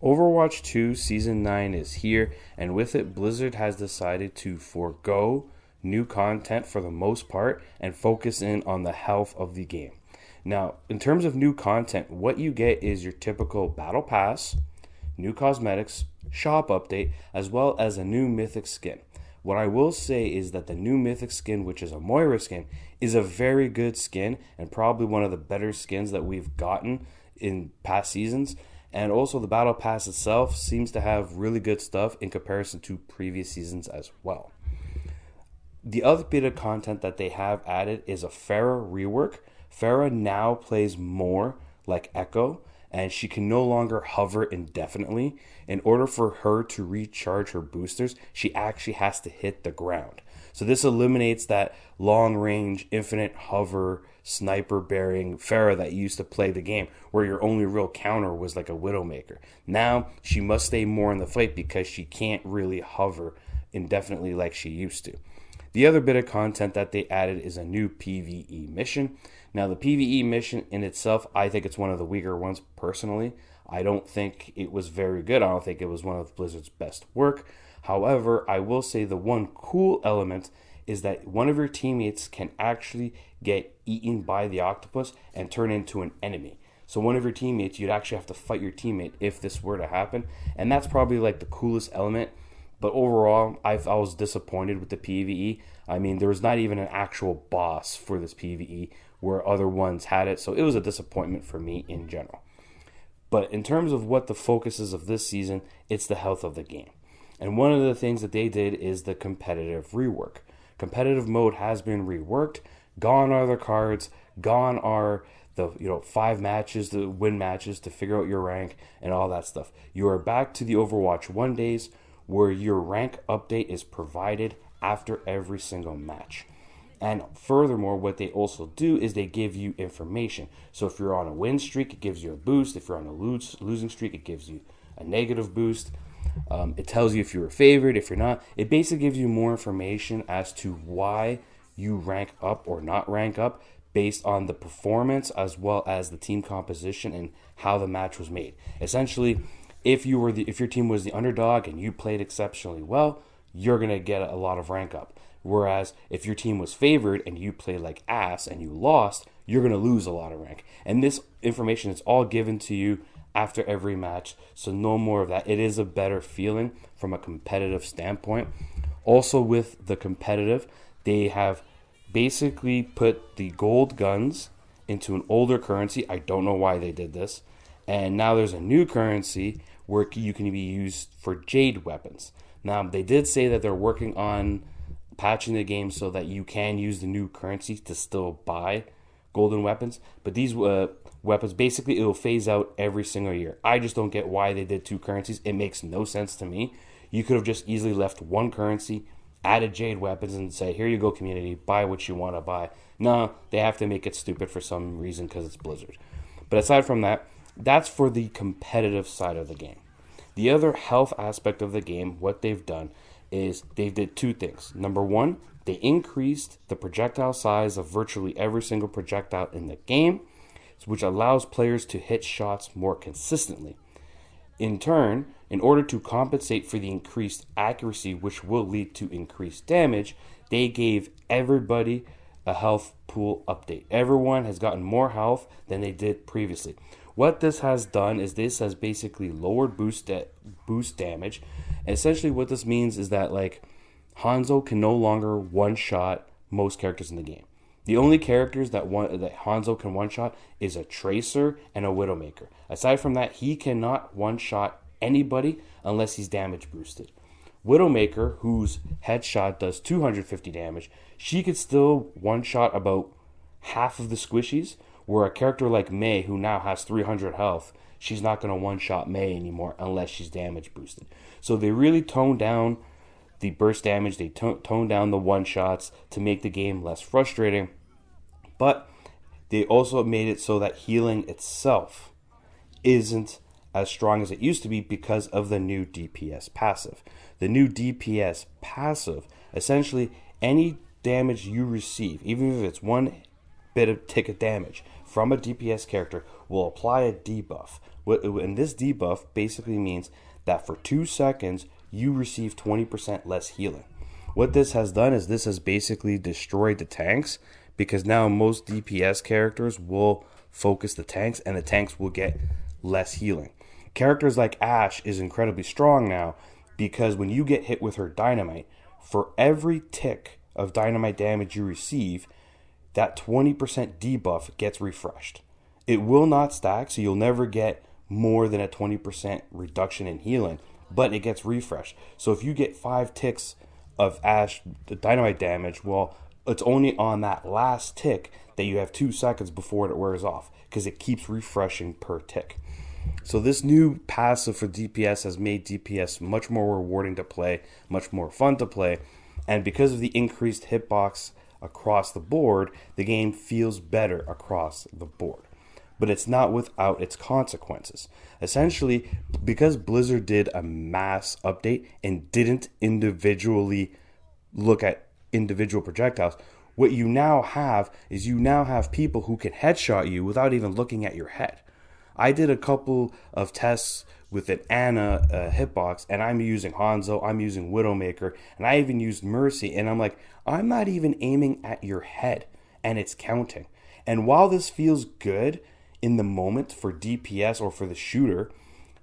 Overwatch 2 Season 9 is here, and with it, Blizzard has decided to forego new content for the most part and focus in on the health of the game. Now, in terms of new content, what you get is your typical Battle Pass, new cosmetics, shop update, as well as a new Mythic skin. What I will say is that the new Mythic skin, which is a Moira skin, is a very good skin and probably one of the better skins that we've gotten in past seasons. And also the Battle Pass itself seems to have really good stuff in comparison to previous seasons as well. The other bit of content that they have added is a Pharah rework. Pharah now plays more like Echo, and she can no longer hover indefinitely. In order for her to recharge her boosters, she actually has to hit the ground. So this eliminates that long-range, infinite hover, sniper-bearing Pharah that used to play the game, where your only real counter was like a Widowmaker. Now, she must stay more in the fight because she can't really hover indefinitely like she used to. The other bit of content that they added is a new PvE mission. Now, the PvE mission in itself, I think it's one of the weaker ones personally. I don't think it was very good. I don't think it was one of Blizzard's best work. However, I will say the one cool element is that one of your teammates can actually get eaten by the octopus and turn into an enemy. So one of your teammates, you'd actually have to fight your teammate if this were to happen. And that's probably like the coolest element. But overall, I was disappointed with the PvE. I mean, there was not even an actual boss for this PvE where other ones had it. So it was a disappointment for me in general. But in terms of what the focus is of this season, it's the health of the game. And one of the things that they did is the competitive rework. Competitive mode has been reworked. Gone are the cards. Gone are the 5 matches, the win matches to figure out your rank and all that stuff. You are back to the Overwatch 1 days where your rank update is provided after every single match. And furthermore, what they also do is they give you information. So if you're on a win streak, it gives you a boost. If you're on a losing streak, it gives you a negative boost. It tells you if you're a favorite, if you're not. It basically gives you more information as to why you rank up or not rank up based on the performance as well as the team composition and how the match was made. Essentially, if your team was the underdog and you played exceptionally well, you're going to get a lot of rank up. Whereas if your team was favored and you played like ass and you lost, you're going to lose a lot of rank. And this information is all given to you after every match, so no more of that. It is a better feeling from a competitive standpoint. Also with the competitive, they have basically put the gold guns into an older currency. I don't know why they did this. And now there's a new currency where you can be used for jade weapons. Now, they did say that they're working on patching the game so that you can use the new currency to still buy golden weapons. But these weapons, basically, it will phase out every single year. I just don't get why they did 2 currencies. It makes no sense to me. You could have just easily left one currency, added jade weapons, and say, here you go, community, buy what you want to buy. No, they have to make it stupid for some reason because it's Blizzard. But aside from that, that's for the competitive side of the game. The other health aspect of the game, what they've done is they did 2 things. Number 1, they increased the projectile size of virtually every single projectile in the game, which allows players to hit shots more consistently. In turn, in order to compensate for the increased accuracy, which will lead to increased damage, they gave everybody a health pool update. Everyone has gotten more health than they did previously. What this has done is this has basically lowered boost damage. And essentially what this means is that like Hanzo can no longer one-shot most characters in the game. The only characters that Hanzo can one-shot is a Tracer and a Widowmaker. Aside from that, he cannot one-shot anybody unless he's damage boosted. Widowmaker, whose headshot does 250 damage, she could still one-shot about half of the squishies, where a character like Mei, who now has 300 health, she's not going to one-shot Mei anymore unless she's damage boosted. So they really toned down the burst damage, they toned down the one-shots to make the game less frustrating, but they also made it so that healing itself isn't as strong as it used to be because of the new DPS passive. The new DPS passive, essentially any damage you receive, even if it's one bit of ticket damage from a DPS character, will apply a debuff, And this debuff basically means that for 2 seconds, you receive 20% less healing. What this has done is this has basically destroyed the tanks, because now most DPS characters will focus the tanks, and the tanks will get less healing. Characters like Ashe is incredibly strong now, because when you get hit with her dynamite, for every tick of dynamite damage you receive, that 20% debuff gets refreshed. It will not stack, so you'll never get more than a 20% reduction in healing, but it gets refreshed. So if you get 5 ticks of Ashe dynamite damage, well, it's only on that last tick that you have 2 seconds before it wears off, because it keeps refreshing per tick. So this new passive for DPS has made DPS much more rewarding to play, much more fun to play, and because of the increased hitbox across the board, the game feels better across the board. But it's not without its consequences. Essentially, because Blizzard did a mass update and didn't individually look at individual projectiles, what you now have is people who can headshot you without even looking at your head. I did a couple of tests with an Ana hitbox, and I'm using Hanzo, I'm using Widowmaker, and I even used Mercy, and I'm like, I'm not even aiming at your head, and it's counting. And while this feels good in the moment for DPS or for the shooter,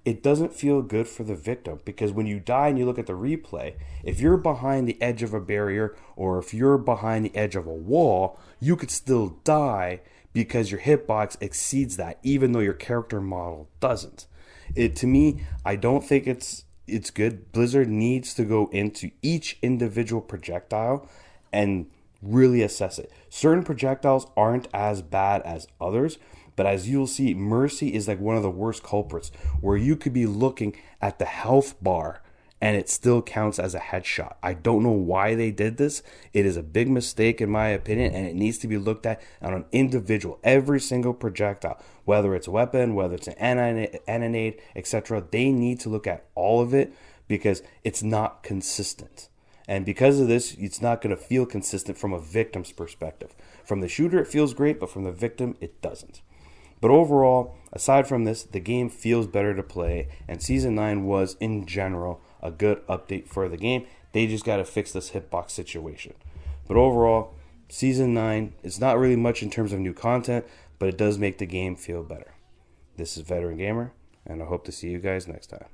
it doesn't feel good for the victim, because when you die and you look at the replay, if you're behind the edge of a barrier or if you're behind the edge of a wall, you could still die because your hitbox exceeds that, even though your character model doesn't. To me, I don't think it's good. Blizzard needs to go into each individual projectile and really assess it. Certain projectiles aren't as bad as others, but as you'll see, Mercy is like one of the worst culprits, where you could be looking at the health bar and it still counts as a headshot. I don't know why they did this. It is a big mistake in my opinion, and it needs to be looked at on an individual, every single projectile, whether it's a weapon, whether it's an anonade, etc. They need to look at all of it, because it's not consistent. And because of this, it's not going to feel consistent from a victim's perspective. From the shooter, it feels great, but from the victim, it doesn't. But overall, aside from this, the game feels better to play, and Season 9 was, in general, a good update for the game. They just got to fix this hitbox situation. But overall, Season 9, it's not really much in terms of new content, but it does make the game feel better. This is Veteran Gamer, and I hope to see you guys next time.